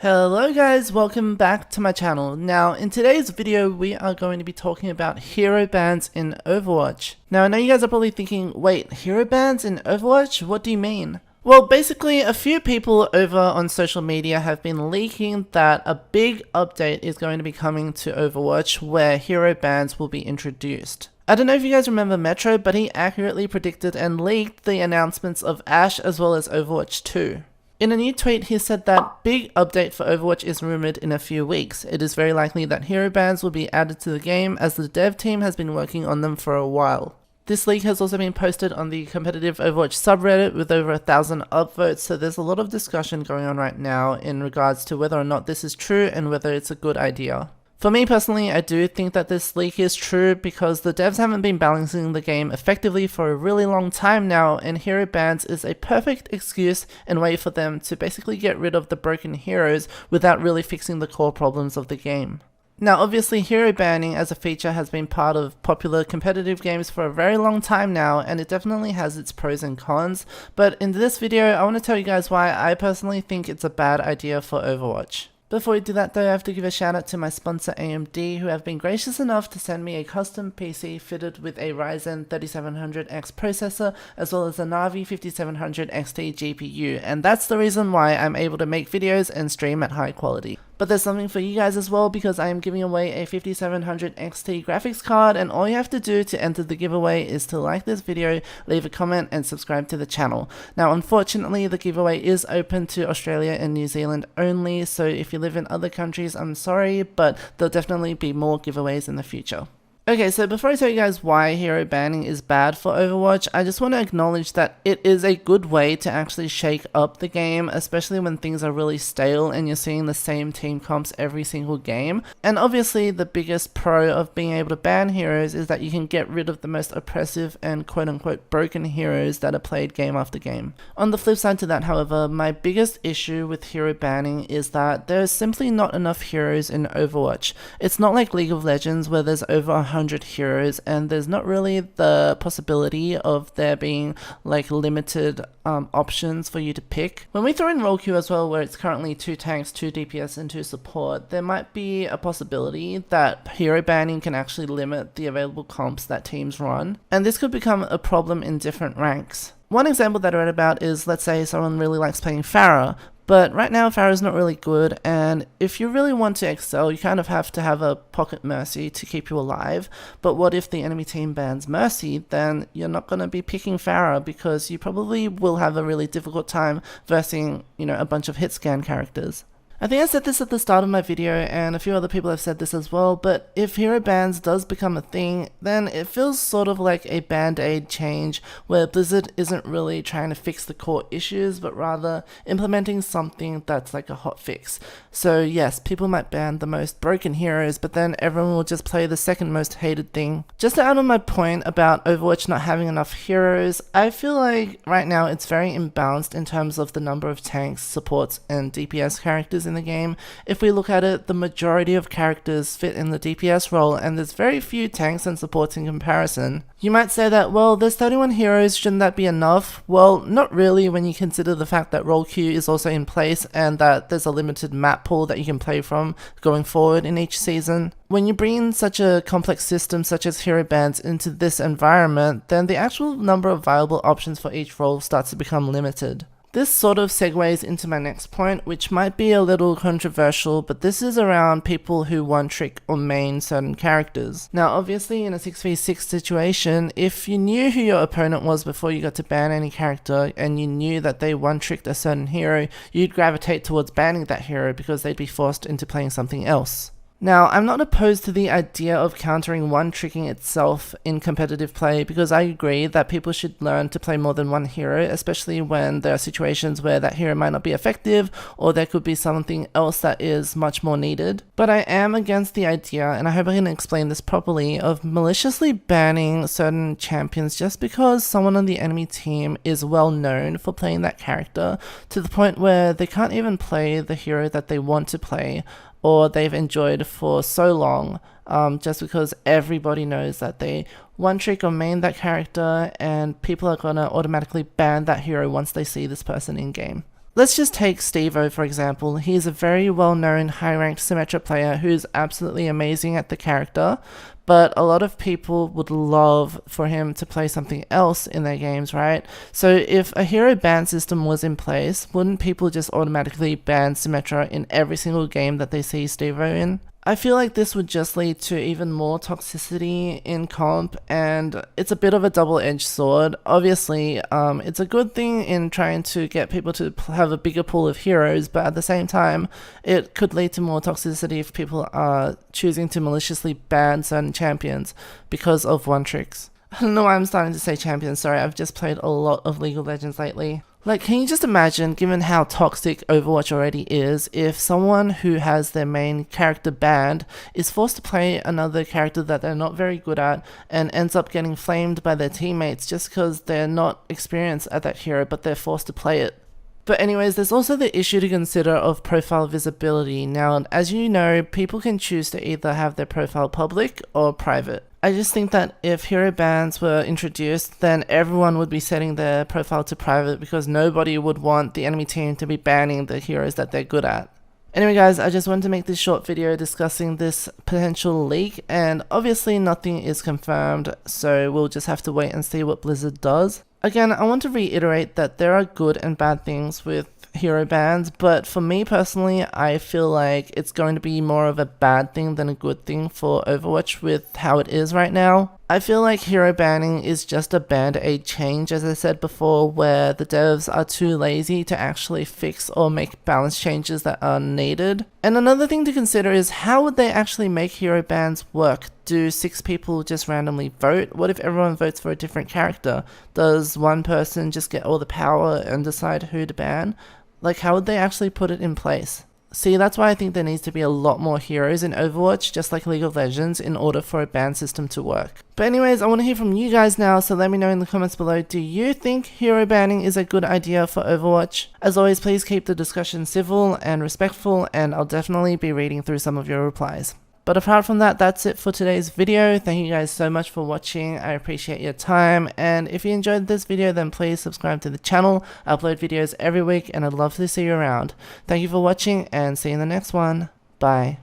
Hello guys, welcome back to my channel. Now in today's video we are going to be talking about hero bans in Overwatch. Now I know you guys are probably thinking, wait, hero bans in Overwatch? What do you mean? Well, basically a few people over on social media have been leaking that a big update is going to be coming to Overwatch where hero bans will be introduced. I don't know if you guys remember Metro, but he accurately predicted and leaked the announcements of Ashe as well as Overwatch 2. In a new tweet, he said that big update for Overwatch is rumoured in a few weeks. It is very likely that hero bans will be added to the game as the dev team has been working on them for a while. This leak has also been posted on the competitive Overwatch subreddit with over 1,000 upvotes, so there's a lot of discussion going on right now in regards to whether or not this is true and whether it's a good idea. For me personally, I do think that this leak is true because the devs haven't been balancing the game effectively for a really long time now, and hero bans is a perfect excuse and way for them to basically get rid of the broken heroes without really fixing the core problems of the game. Now obviously hero banning as a feature has been part of popular competitive games for a very long time now, and it definitely has its pros and cons, but in this video I want to tell you guys why I personally think it's a bad idea for Overwatch. Before we do that though, I have to give a shout out to my sponsor AMD, who have been gracious enough to send me a custom PC fitted with a Ryzen 3700X processor as well as a Navi 5700 XT GPU, and that's the reason why I'm able to make videos and stream at high quality. But there's something for you guys as well, because I am giving away a 5700 XT graphics card, and all you have to do to enter the giveaway is to like this video, leave a comment and subscribe to the channel. Now unfortunately the giveaway is open to Australia and New Zealand only, so if you live in other countries I'm sorry, but there'll definitely be more giveaways in the future. Okay, so before I tell you guys why hero banning is bad for Overwatch, I just want to acknowledge that it is a good way to actually shake up the game, especially when things are really stale and you're seeing the same team comps every single game. And obviously the biggest pro of being able to ban heroes is that you can get rid of the most oppressive and quote-unquote broken heroes that are played game after game. On the flip side to that, however, my biggest issue with hero banning is that there's simply not enough heroes in Overwatch. It's not like League of Legends where there's over 100 heroes and there's not really the possibility of there being like limited options for you to pick. When we throw in role queue as well, where it's currently 2 tanks, 2 DPS and 2 support, there might be a possibility that hero banning can actually limit the available comps that teams run, and this could become a problem in different ranks. One example that I read about is, let's say someone really likes playing Pharah, but right now Pharah's not really good, and if you really want to excel you kind of have to have a pocket Mercy to keep you alive. But what if the enemy team bans Mercy? Then you're not going to be picking Pharah because you probably will have a really difficult time versing, a bunch of hit scan characters. I think I said this at the start of my video, and a few other people have said this as well, but if hero bans does become a thing, then it feels sort of like a band-aid change where Blizzard isn't really trying to fix the core issues, but rather implementing something that's like a hot fix. So yes, people might ban the most broken heroes, but then everyone will just play the second most hated thing. Just to add on my point about Overwatch not having enough heroes, I feel like right now it's very imbalanced in terms of the number of tanks, supports, and DPS characters in the game. If we look at it, the majority of characters fit in the DPS role, and there's very few tanks and supports in comparison. You might say that, well, there's 31 heroes, shouldn't that be enough? Well, not really when you consider the fact that role queue is also in place and that there's a limited map pool that you can play from going forward in each season. When you bring in such a complex system such as hero bans into this environment, then the actual number of viable options for each role starts to become limited. This sort of segues into my next point, which might be a little controversial, but this is around people who one-trick or main certain characters. Now obviously in a 6v6 situation, if you knew who your opponent was before you got to ban any character, and you knew that they one-tricked a certain hero, you'd gravitate towards banning that hero because they'd be forced into playing something else. Now, I'm not opposed to the idea of countering one-tricking itself in competitive play, because I agree that people should learn to play more than one hero, especially when there are situations where that hero might not be effective, or there could be something else that is much more needed. But I am against the idea, and I hope I can explain this properly, of maliciously banning certain champions just because someone on the enemy team is well known for playing that character, to the point where they can't even play the hero that they want to play, or they've enjoyed for so long, just because everybody knows that they one trick or main that character, and people are gonna automatically ban that hero once they see this person in game. Let's just take Steve-O for example. He is a very well-known high-ranked Symmetra player who's absolutely amazing at the character, but a lot of people would love for him to play something else in their games, right? So if a hero ban system was in place, wouldn't people just automatically ban Symmetra in every single game that they see Steve-O in? I feel like this would just lead to even more toxicity in comp, and it's a bit of a double-edged sword. Obviously, it's a good thing in trying to get people to have a bigger pool of heroes, but at the same time, it could lead to more toxicity if people are choosing to maliciously ban certain champions because of one-tricks. I don't know why I'm starting to say champions, sorry, I've just played a lot of League of Legends lately. Like, can you just imagine, given how toxic Overwatch already is, if someone who has their main character banned is forced to play another character that they're not very good at and ends up getting flamed by their teammates just because they're not experienced at that hero but they're forced to play it. But anyways, there's also the issue to consider of profile visibility. Now, as you know, people can choose to either have their profile public or private. I just think that if hero bans were introduced, then everyone would be setting their profile to private because nobody would want the enemy team to be banning the heroes that they're good at. Anyway guys, I just wanted to make this short video discussing this potential leak, and obviously nothing is confirmed, so we'll just have to wait and see what Blizzard does. Again, I want to reiterate that there are good and bad things with hero bans, but for me personally, I feel like it's going to be more of a bad thing than a good thing for Overwatch with how it is right now. I feel like hero banning is just a band-aid change, as I said before, where the devs are too lazy to actually fix or make balance changes that are needed. And another thing to consider is how would they actually make hero bans work? Do 6 people just randomly vote? What if everyone votes for a different character? Does one person just get all the power and decide who to ban? Like, how would they actually put it in place? See, that's why I think there needs to be a lot more heroes in Overwatch, just like League of Legends, in order for a ban system to work. But anyways, I want to hear from you guys now, so let me know in the comments below, do you think hero banning is a good idea for Overwatch? As always, please keep the discussion civil and respectful, and I'll definitely be reading through some of your replies. But apart from that, that's it for today's video. Thank you guys so much for watching. I appreciate your time. And if you enjoyed this video, then please subscribe to the channel. I upload videos every week and I'd love to see you around. Thank you for watching and see you in the next one. Bye.